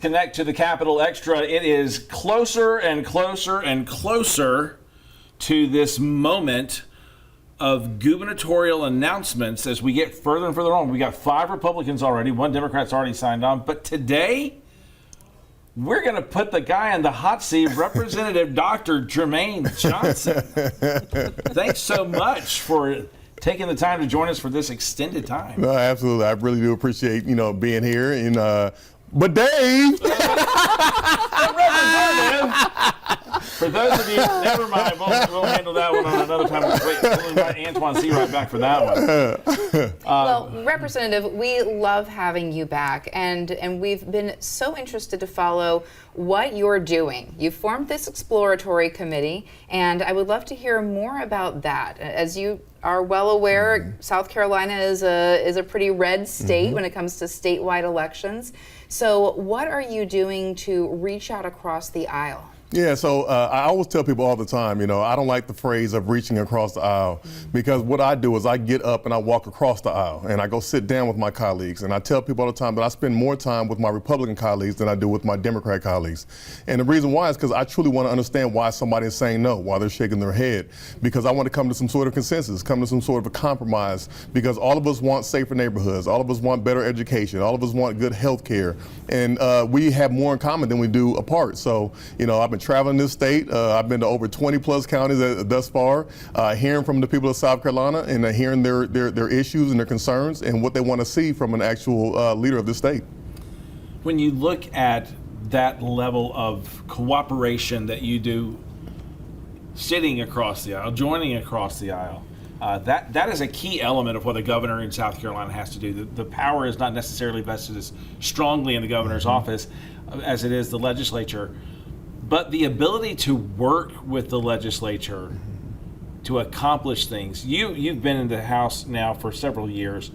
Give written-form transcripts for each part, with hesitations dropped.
Connect to the Capitol Extra. It is closer and closer and closer to this moment of gubernatorial announcements as we get further and further on. We got 5 Republicans already, 1 Democrat's already signed on, but today we're going to put the guy in the hot seat, Representative Dr. Jermaine Johnson. Thanks so much for taking the time to join us for this extended time. No, absolutely. I really do appreciate, being here. And but Dave! For those of you, never mind, we'll handle that one on another time. We'll invite Antoine Seawright back for that one. Well, Representative, we love having you back, and we've been so interested to follow what you're doing. You formed this exploratory committee, and I would love to hear more about that. As you are well aware, South Carolina is a pretty red state when it comes to statewide elections. So what are you doing to reach out across the aisle? Yeah, so I always tell people all the time, I don't like the phrase of reaching across the aisle, because what I do is I get up and I walk across the aisle and I go sit down with my colleagues, and I tell people all the time that I spend more time with my Republican colleagues than I do with my Democrat colleagues. And the reason why is because I truly want to understand why somebody is saying no, why they're shaking their head, because I want to come to some sort of consensus, come to some sort of a compromise, because all of us want safer neighborhoods, all of us want better education, all of us want good health care, and we have more in common than we do apart. So, I've been traveling this state. I've been to over 20 plus counties thus far, hearing from the people of South Carolina and hearing their issues and their concerns and what they want to see from an actual leader of the state. When you look at that level of cooperation that you do sitting across the aisle, joining across the aisle, that is a key element of what a governor in South Carolina has to do. The power is not necessarily vested as strongly in the governor's office as it is the legislature. But the ability to work with the legislature to accomplish things. You've been in the House now for several years.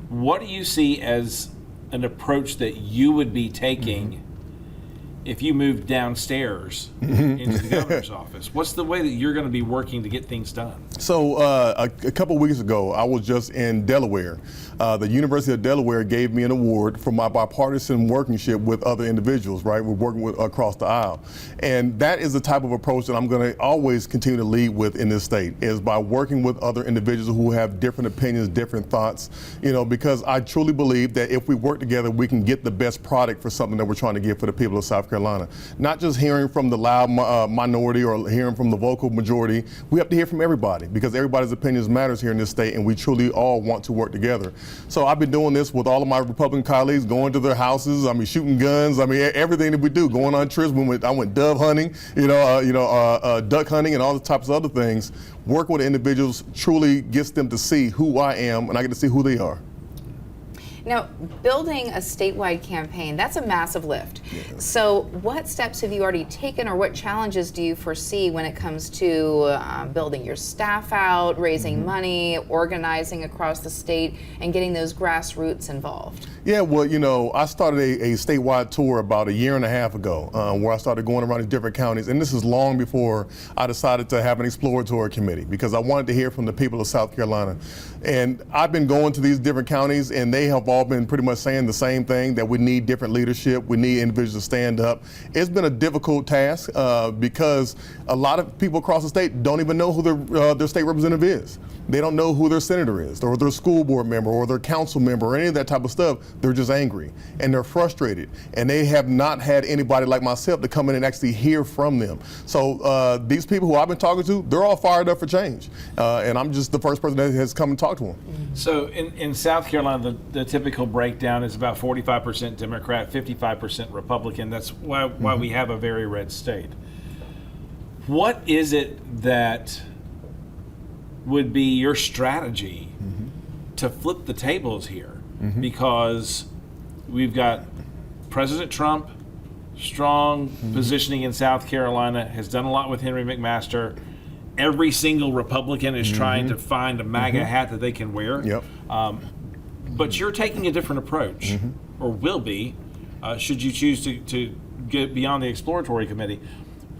What do you see as an approach that you would be taking if you moved downstairs into the governor's office? What's the way that you're going to be working to get things done? So a couple weeks ago, I was just in Delaware. The University of Delaware gave me an award for my bipartisan workingship with other individuals, right? We're working with across the aisle. And that is the type of approach that I'm going to always continue to lead with in this state, is by working with other individuals who have different opinions, different thoughts, because I truly believe that if we work together, we can get the best product for something that we're trying to get for the people of South Carolina. Not just hearing from the loud minority or hearing from the vocal majority. We have to hear from everybody, because everybody's opinions matters here in this state, and we truly all want to work together. So I've been doing this with all of my Republican colleagues, going to their houses, shooting guns, everything that we do, going on trips. I went dove hunting, duck hunting, and all the types of other things. Work with individuals truly gets them to see who I am, and I get to see who they are. Now, building a statewide campaign, that's a massive lift. Yeah. So what steps have you already taken, or what challenges do you foresee when it comes to building your staff out, raising money, organizing across the state, and getting those grassroots involved? Yeah, well, I started a statewide tour about 1.5 years ago, where I started going around these different counties, and this is long before I decided to have an exploratory committee, because I wanted to hear from the people of South Carolina. And I've been going to these different counties, and they have all been pretty much saying the same thing, that we need different leadership, we need individuals to stand up. It's been a difficult task because a lot of people across the state don't even know who their state representative is. They don't know who their senator is, or their school board member, or their council member, or any of that type of stuff. They're just angry, and they're frustrated, and they have not had anybody like myself to come in and actually hear from them. So these people who I've been talking to, they're all fired up for change, and I'm just the first person that has come and talked to them. So in South Carolina, the typical breakdown is about 45% Democrat, 55% Republican. That's why we have a very red state. What is it that would be your strategy to flip the tables here? Because we've got President Trump, strong positioning in South Carolina, has done a lot with Henry McMaster. Every single Republican is trying to find a MAGA hat that they can wear. Yep. But you're taking a different approach, or will be, should you choose to get beyond the exploratory committee.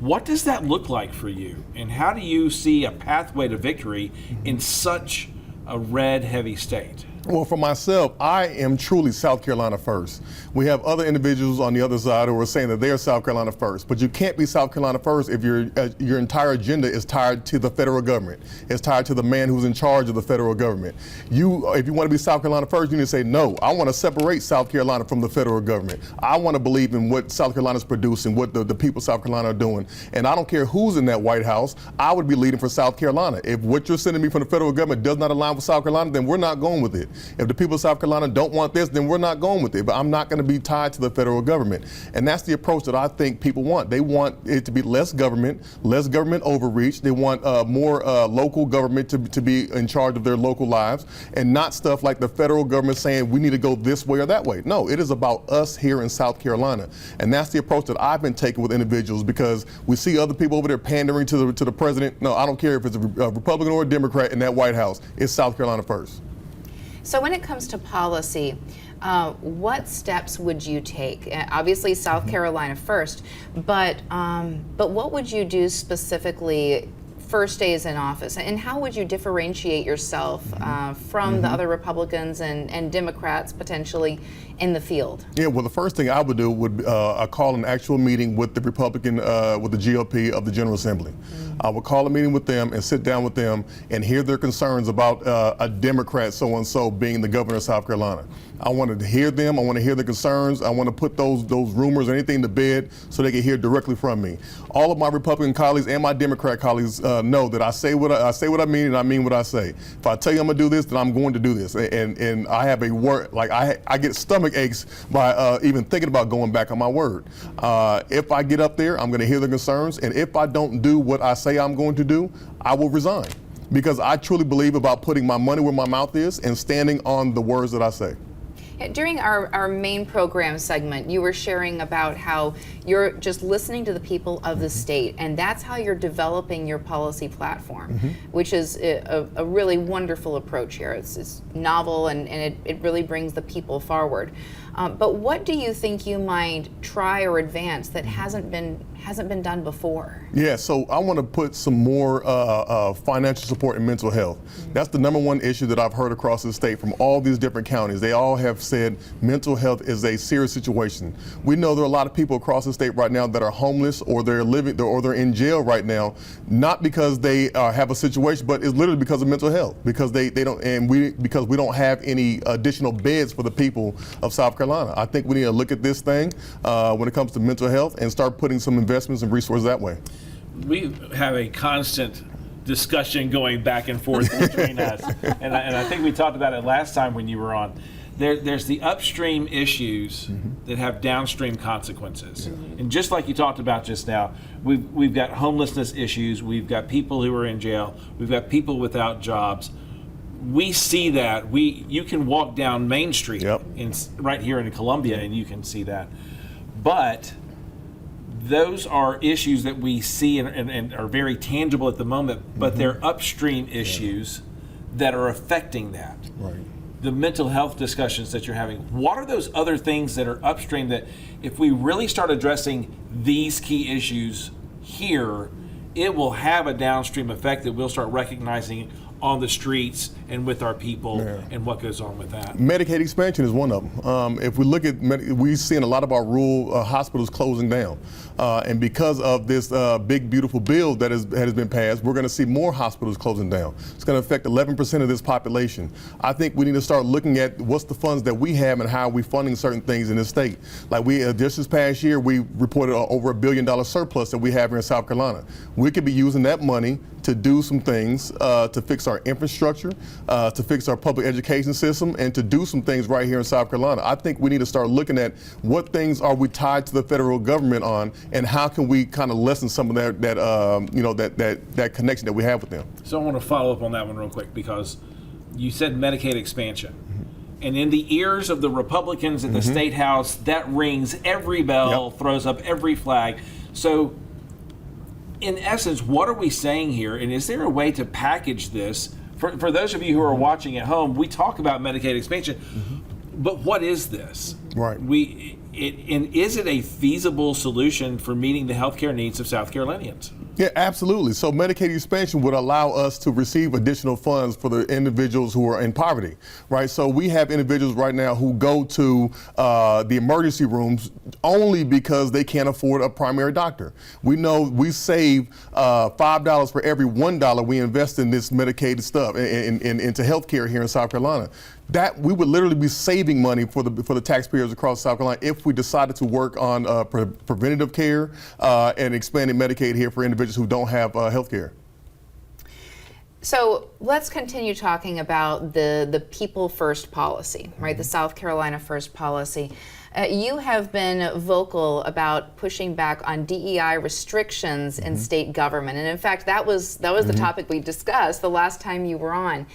What does that look like for you, and how do you see a pathway to victory in such a red-heavy state? Well, for myself, I am truly South Carolina first. We have other individuals on the other side who are saying that they're South Carolina first, but you can't be South Carolina first if your entire agenda is tied to the federal government. It's tied to the man who's in charge of the federal government. If you want to be South Carolina first, you need to say, no, I want to separate South Carolina from the federal government. I want to believe in what South Carolina's producing, what the people of South Carolina are doing. And I don't care who's in that White House, I would be leading for South Carolina. If what you're sending me from the federal government does not align with South Carolina, then we're not going with it. If the people of South Carolina don't want this, then we're not going with it. But I'm not going to be tied to the federal government. And that's the approach that I think people want. They want it to be less government overreach. They want more local government to be in charge of their local lives, and not stuff like the federal government saying we need to go this way or that way. No, it is about us here in South Carolina. And that's the approach that I've been taking with individuals, because we see other people over there pandering to the president. No, I don't care if it's a Republican or a Democrat in that White House. It's South Carolina first. So when it comes to policy, what steps would you take? Obviously, South Carolina first, but what would you do specifically first days in office, and how would you differentiate yourself from the other Republicans and Democrats potentially in the field? Yeah, well, the first thing I would do would call an actual meeting with the Republican, with the GOP of the General Assembly. I would call a meeting with them and sit down with them and hear their concerns about a Democrat so-and-so being the governor of South Carolina. I wanted to hear them. I want to hear the concerns. I want to put those rumors or anything to bed so they can hear directly from me. All of my Republican colleagues and my Democrat colleagues know that I say what I mean, and I mean what I say. If I tell you I'm going to do this, then I'm going to do this. And I have a word, like I get stomach aches by even thinking about going back on my word. If I get up there, I'm going to hear the concerns, and if I don't do what I say I'm going to do, I will resign. Because I truly believe about putting my money where my mouth is and standing on the words that I say. During our main program segment, you were sharing about how you're just listening to the people of the state, and that's how you're developing your policy platform, which is a really wonderful approach here. It's novel, and it really brings the people forward. But what do you think you might try or advance that hasn't been done before? Yeah, so I want to put some more financial support in mental health. That's the #1 issue that I've heard across the state from all these different counties. They all have said mental health is a serious situation. We know there are a lot of people across the state right now that are homeless, or they're in jail right now, not because they have a situation, but it's literally because of mental health, because because we don't have any additional beds for the people of South Carolina. I think we need to look at this thing when it comes to mental health and start putting some investments and resources that way. We have a constant discussion going back and forth between us, and I think we talked about it last time when you were on. There's the upstream issues that have downstream consequences, and just like you talked about just now, we've got homelessness issues, we've got people who are in jail, we've got people without jobs. We see that. You can walk down Main Street right here in Columbia, and you can see that. But those are issues that we see and are very tangible at the moment, but they're upstream issues that are affecting that. Right. The mental health discussions that you're having, what are those other things that are upstream that if we really start addressing these key issues here, it will have a downstream effect that we'll start recognizing on the streets and with our people and what goes on with that? Medicaid expansion is one of them. If we look at, we've seen a lot of our rural hospitals closing down. And because of this big, beautiful bill that has been passed, we're going to see more hospitals closing down. It's going to affect 11% of this population. I think we need to start looking at what's the funds that we have and how are we funding certain things in this state. Like just this past year, we reported over $1 billion surplus that we have here in South Carolina. We could be using that money to do some things to fix our infrastructure, to fix our public education system, and to do some things right here in South Carolina. I think we need to start looking at what things are we tied to the federal government on, and how can we kind of lessen some of that connection that we have with them. So I want to follow up on that one real quick, because you said Medicaid expansion. And in the ears of the Republicans in the State House, that rings every bell, throws up every flag. So in essence, what are we saying here? And is there a way to package this? For those of you who are watching at home, we talk about Medicaid expansion. But what is this? Right. And is it a feasible solution for meeting the healthcare needs of South Carolinians? Yeah, absolutely. So Medicaid expansion would allow us to receive additional funds for the individuals who are in poverty, right? So we have individuals right now who go to the emergency rooms only because they can't afford a primary doctor. We know we save $5 for every $1 we invest in this Medicaid stuff into healthcare here in South Carolina. That we would literally be saving money for the taxpayers across South Carolina if we decided to work on preventative care and expanding Medicaid here for individuals who don't have health care. So let's continue talking about the people first policy, right? The South Carolina first policy. You have been vocal about pushing back on DEI restrictions in state government, and in fact, that was the topic we discussed the last time you were on.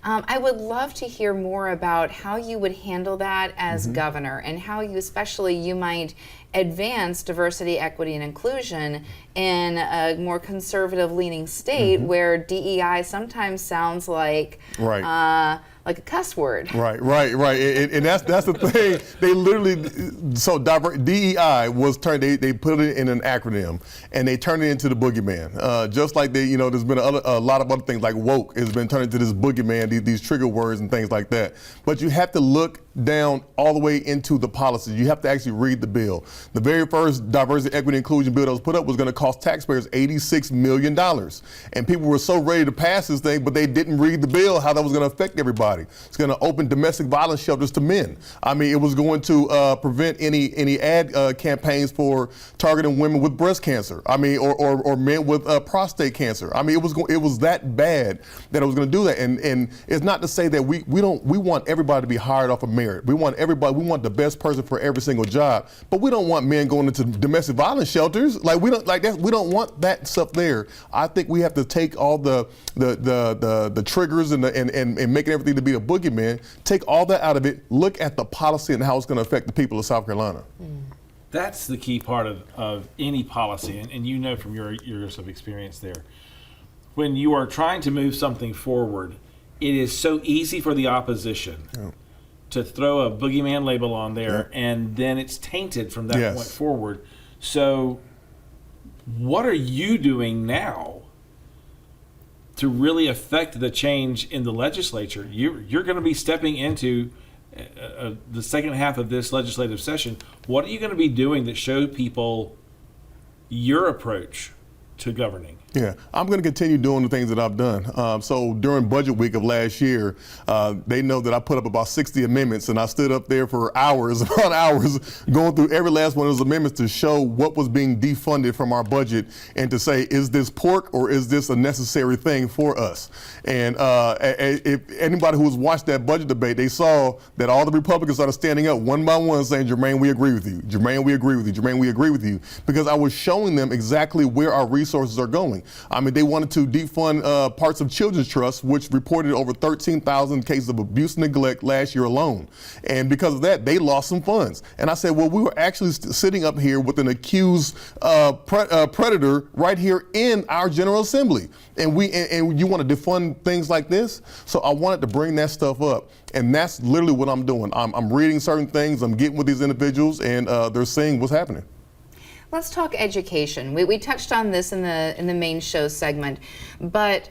I would love to hear more about how you would handle that as governor, and how you might advance diversity, equity, and inclusion in a more conservative leaning state where DEI sometimes sounds like a cuss word. Right. And that's the thing. They literally, DEI was turned, they put it in an acronym and they turned it into the boogeyman. Just like there's been a lot of other things like woke has been turned into this boogeyman, these trigger words and things like that. But you have to look down all the way into the policies. You have to actually read the bill. The very first diversity, equity, inclusion bill that was put up was going to cost taxpayers $86 million. And people were so ready to pass this thing, but they didn't read the bill, how that was going to affect everybody. It's going to open domestic violence shelters to men. I mean, it was going to prevent any ad campaigns for targeting women with breast cancer. I mean, or men with prostate cancer. I mean, it was that bad that it was going to do that. And it's not to say that we want everybody to be hired off of merit. We want the best person for every single job, but we don't want men going into domestic violence shelters. We don't want that stuff there. I think we have to take all the triggers and making everything to be a boogeyman, take all that out of it, look at the policy and how it's going to affect the people of South Carolina. That's the key part of any policy, and you know from your years of experience there. When you are trying to move something forward, it is so easy for the opposition to throw a boogeyman label on there, and then it's tainted from that point forward. So what are you doing now to really affect the change in the legislature? You're going to be stepping into the second half of this legislative session. What are you going to be doing that show people your approach to governing? Yeah, I'm going to continue doing the things that I've done. So during budget week of last year, they know that I put up about 60 amendments, and I stood up there for hours, about hours, going through every last one of those amendments to show what was being defunded from our budget and to say, is this pork or is this a necessary thing for us? And if anybody who has watched that budget debate, they saw that all the Republicans started standing up one by one saying, Jermaine, we agree with you. Jermaine, we agree with you. Jermaine, we agree with you. Because I was showing them exactly where our resources are going. I mean, they wanted to defund parts of Children's Trust, which reported over 13,000 cases of abuse and neglect last year alone. And because of that, they lost some funds. And I said, well, we were actually sitting up here with an accused predator right here in our General Assembly. And you want to defund things like this? So I wanted to bring that stuff up. And that's literally what I'm doing. I'm reading certain things, I'm getting with these individuals, and they're seeing what's happening. Let's talk education. We touched on this in the main show segment, but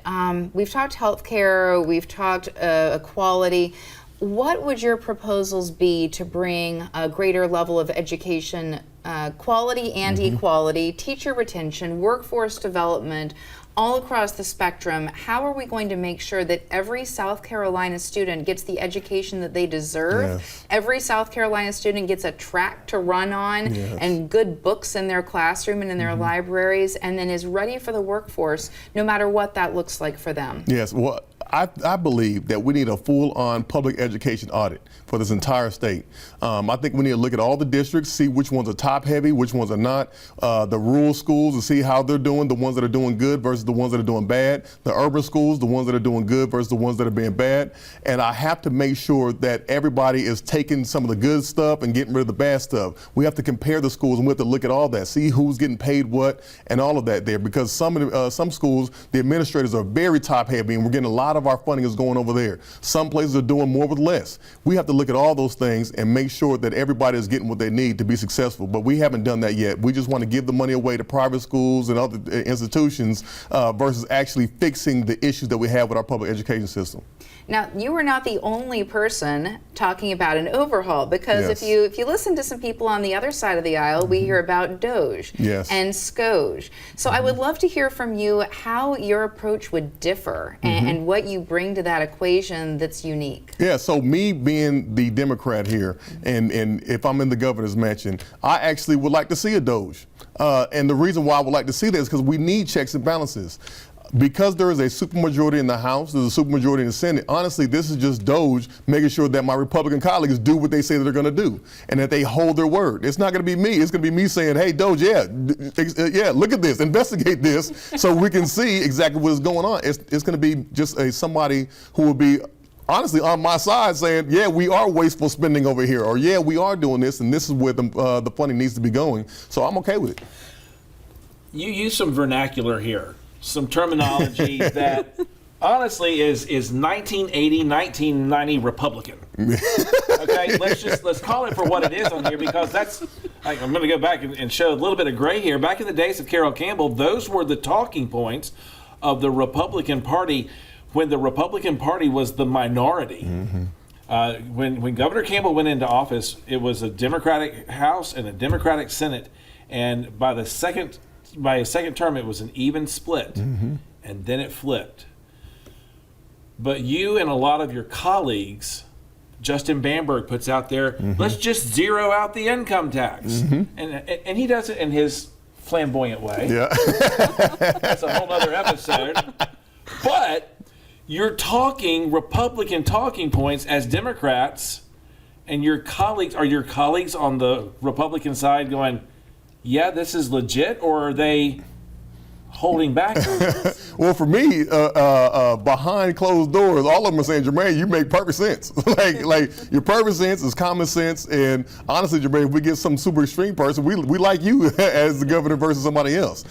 we've talked healthcare, we've talked equality. What would your proposals be to bring a greater level of education, quality and equality, teacher retention, workforce development, all across the spectrum? How are we going to make sure that every South Carolina student gets the education that they deserve? Yes. Every South Carolina student gets a track to run on and good books in their classroom and in their libraries, and then is ready for the workforce, no matter what that looks like for them. Yes, well, I believe that we need a full-on public education audit for this entire state. I think we need to look at all the districts, see which ones are top-heavy, which ones are not, the rural schools, and see how they're doing, the ones that are doing good versus the ones that are doing bad, the urban schools, the ones that are doing good versus the ones that are being bad. And I have to make sure that everybody is taking some of the good stuff and getting rid of the bad stuff. We have to compare the schools, and we have to look at all that, see who's getting paid what and all of that there, because some schools, the administrators are very top-heavy, and we're getting a lot of of our funding is going over there. Some places are doing more with less. We have to look at all those things and make sure that everybody is getting what they need to be successful. But we haven't done that yet. We just want to give the money away to private schools and other institutions versus actually fixing the issues that we have with our public education system. Now, you are not the only person talking about an overhaul, because Yes. if you listen to some people on the other side of the aisle, we hear about DOGE Yes. and SCOGE. So I would love to hear from you how your approach would differ and what you bring to that equation that's unique. Yeah, so me being the Democrat here, and if I'm in the governor's mansion, I actually would like to see a DOGE. And the reason why I would like to see that is because we need checks and balances. Because there is a supermajority in the House, there's a supermajority in the Senate, honestly, this is just DOGE making sure that my Republican colleagues do what they say that they're going to do and that they hold their word. It's not going to be me. It's going to be me saying, hey, DOGE, yeah, look at this, investigate this so we can see exactly what is going on. It's going to be just somebody who will be honestly on my side saying, yeah, we are wasteful spending over here, or yeah, we are doing this, and this is where the funding needs to be going. So I'm okay with it. You use some vernacular here, some terminology that honestly is 1980, 1990 Republican. Okay, let's call it for what it is on here, because that's, I'm going to go back and show a little bit of gray here. Back in the days of Carroll Campbell, those were the talking points of the Republican Party when the Republican Party was the minority. When Governor Campbell went into office, it was a Democratic House and a Democratic Senate, and by his second term, it was an even split, and then it flipped. But you and a lot of your colleagues, Justin Bamberg puts out there, let's just zero out the income tax, and he does it in his flamboyant way. Yeah. That's a whole other episode. But you're talking Republican talking points as Democrats, and your colleagues on the Republican side going, yeah, this is legit, or are they holding back on this? Well, for me, behind closed doors, all of them are saying, Jermaine, you make perfect sense. like your perfect sense is common sense. And honestly, Jermaine, if we get some super extreme person, we like you as the governor versus somebody else.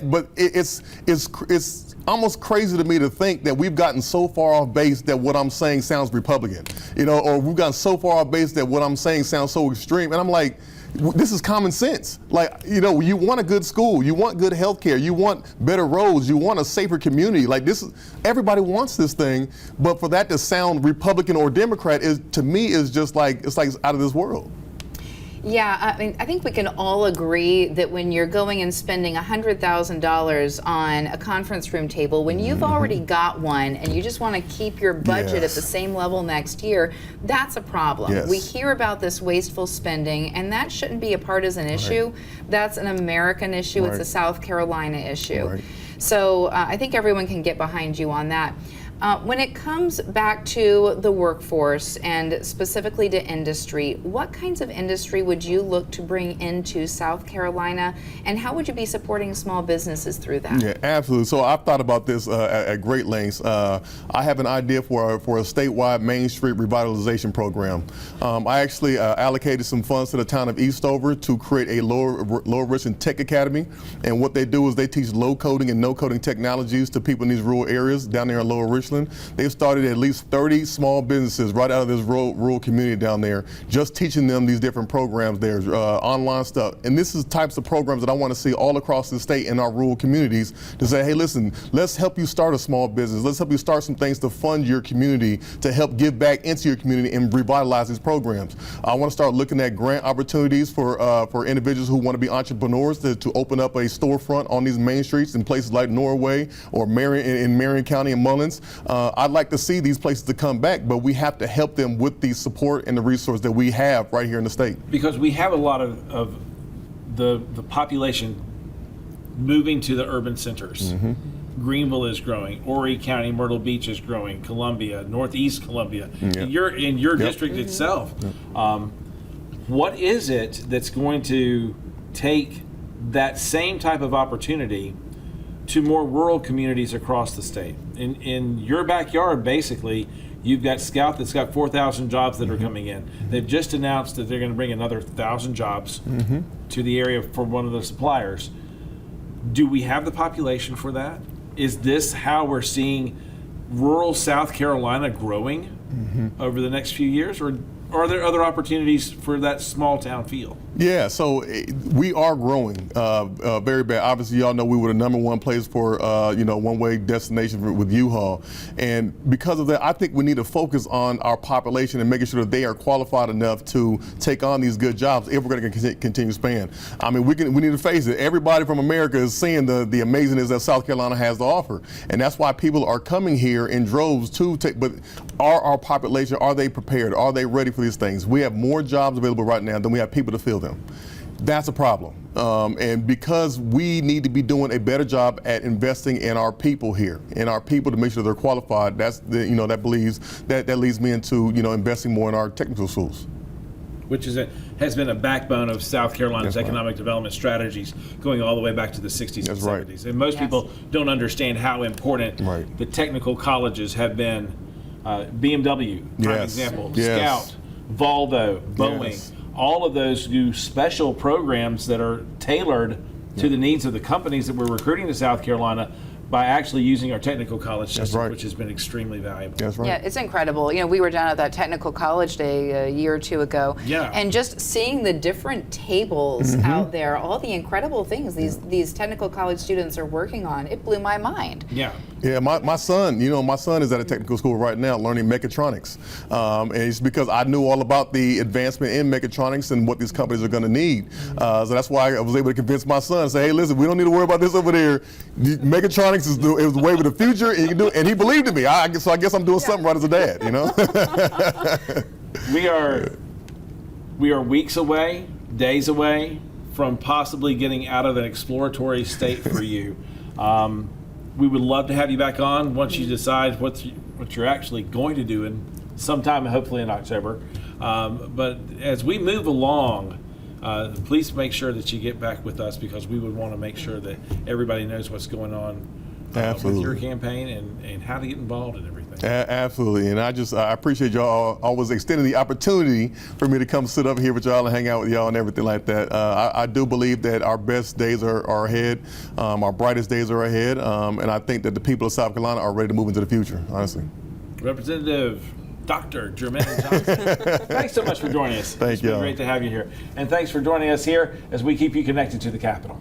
But it's almost crazy to me to think that we've gotten so far off base that what I'm saying sounds Republican, or we've gotten so far off base that what I'm saying sounds so extreme. And I'm like, this is common sense. You want a good school, you want good health care, you want better roads, you want a safer community. Everybody wants this thing, but for that to sound Republican or Democrat to me is just it's out of this world. Yeah, I think we can all agree that when you're going and spending $100,000 on a conference room table, when you've already got one and you just want to keep your budget at the same level next year, that's a problem. Yes. We hear about this wasteful spending, and that shouldn't be a partisan issue. That's an American issue. It's a South Carolina issue. Right. So I think everyone can get behind you on that. When it comes back to the workforce and specifically to industry, what kinds of industry would you look to bring into South Carolina, and how would you be supporting small businesses through that? Yeah, absolutely. So I've thought about this at great lengths. I have an idea for a statewide Main Street revitalization program. I actually allocated some funds to the town of Eastover to create a Lower Richland Tech Academy, and what they do is they teach low coding and no coding technologies to people in these rural areas down there in Lower Richland. They've started at least 30 small businesses right out of this rural community down there, just teaching them these different programs there, online stuff. And this is types of programs that I want to see all across the state in our rural communities to say, hey, listen, let's help you start a small business. Let's help you start some things to fund your community, to help give back into your community and revitalize these programs. I want to start looking at grant opportunities for individuals who want to be entrepreneurs to open up a storefront on these main streets in places like Norway or in Marion County and Mullins. I'd like to see these places to come back, but we have to help them with the support and the resource that we have right here in the state. Because we have a lot of the population moving to the urban centers. Greenville is growing, Horry County, Myrtle Beach is growing, Columbia, Northeast Columbia. In your district itself. What is it that's going to take that same type of opportunity to more rural communities across the state? In your backyard, basically, you've got Scout that's got 4,000 jobs that are coming in. They've just announced that they're going to bring another 1,000 jobs to the area for one of the suppliers. Do we have the population for that? Is this how we're seeing rural South Carolina growing over the next few years, or are there other opportunities for that small town feel? Yeah, so we are growing very bad. Obviously, y'all know we were the #1 place for one-way destination with U-Haul, and because of that, I think we need to focus on our population and making sure that they are qualified enough to take on these good jobs if we're going to continue to expand. I mean, we need to face it. Everybody from America is seeing the amazingness that South Carolina has to offer, and that's why people are coming here in droves to take. But our population, are they prepared? Are they ready for these things? We have more jobs available right now than we have people to fill them. That's a problem. And because we need to be doing a better job at investing in our people here, in our people to make sure they're qualified, that leads me into, investing more in our technical schools. Which has been a backbone of South Carolina's economic development strategies going all the way back to the 60s and 70s. And most people don't understand how important the technical colleges have been. BMW, prime example, Scout, Volvo, Boeing, all of those do special programs that are tailored to the needs of the companies that we're recruiting to South Carolina by actually using our technical college system, which has been extremely valuable. That's right. Yeah, it's incredible. We were down at that technical college day a year or two ago, and just seeing the different tables out there, all the incredible things these technical college students are working on, it blew my mind. Yeah, my son, my son is at a technical school right now learning mechatronics. And it's because I knew all about the advancement in mechatronics and what these companies are going to need. So that's why I was able to convince my son, say, hey, listen, we don't need to worry about this over there. Mechatronics is the way of the future, and you can do it. And he believed in me. So I guess I'm doing something right as a dad, We are weeks away, days away from possibly getting out of an exploratory state for you. We would love to have you back on once you decide what you're actually going to do in sometime, hopefully in October. But as we move along, please make sure that you get back with us, because we would want to make sure that everybody knows what's going on with your campaign and how to get involved in everything. Absolutely, and I appreciate y'all always extending the opportunity for me to come sit up here with y'all and hang out with y'all and everything like that. I do believe that our best days are ahead, our brightest days are ahead, and I think that the people of South Carolina are ready to move into the future, honestly. Representative Dr. Jermaine Johnson, thanks so much for joining us. Thank you. It's been great to have you here. And thanks for joining us here as we keep you connected to the Capitol.